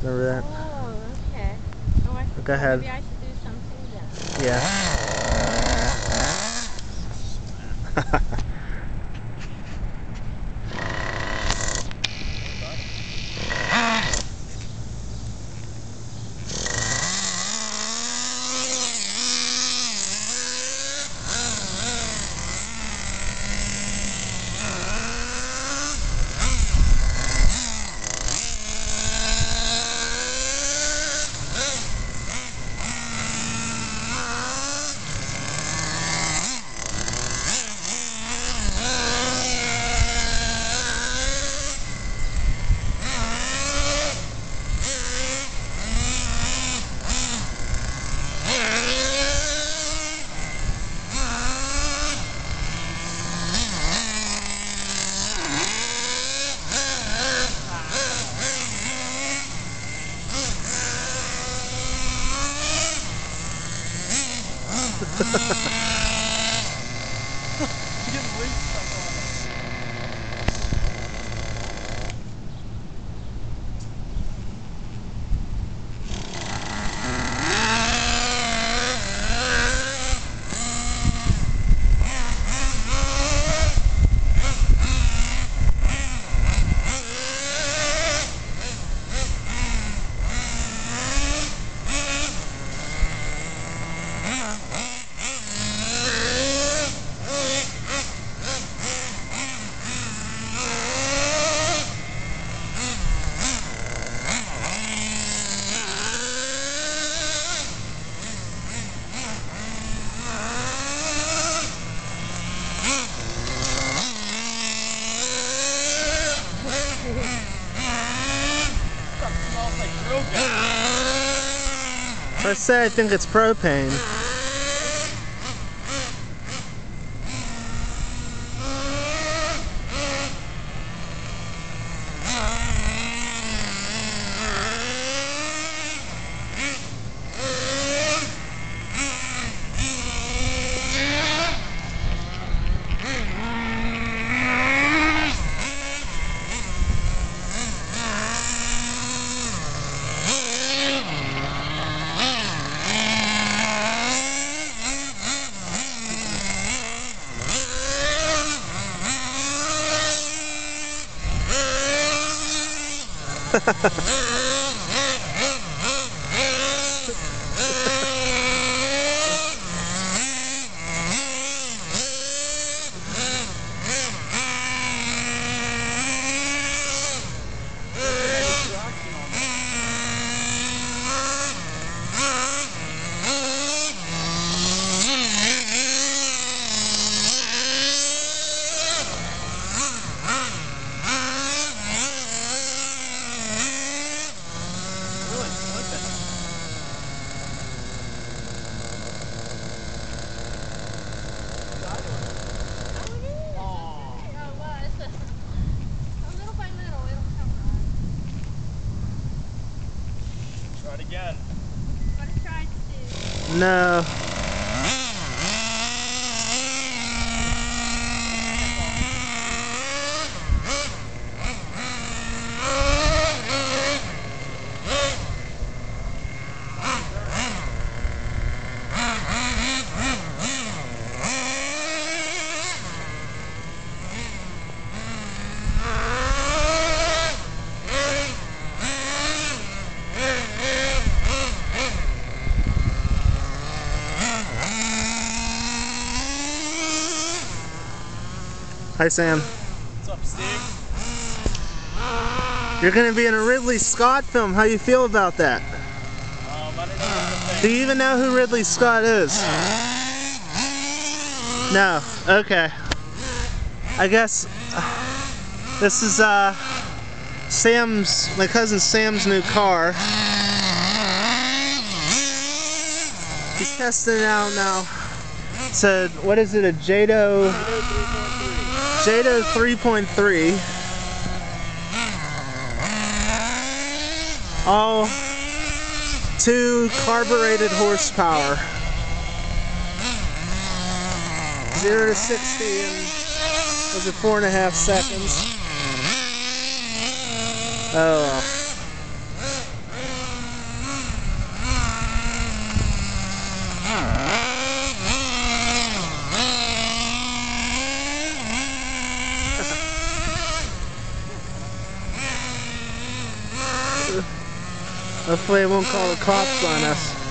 Remember that? Oh, okay. Oh, Go ahead. Maybe I should do some too then. Yeah. I say I think it's propane. Again. What I tried to do. No. Hi, Sam. What's up, Steve? You're going to be in a Ridley Scott film. How you feel about that? I don't know what to think. Do you even know who Ridley Scott is? No. Okay. I guess this is my cousin Sam's new car. He's testing it out now. It's a, what is it, a Jato 3.3. All 2 carbureted horsepower. 0 to 60 in, was it 4.5 seconds? Oh well. Hopefully it won't call the cops on us.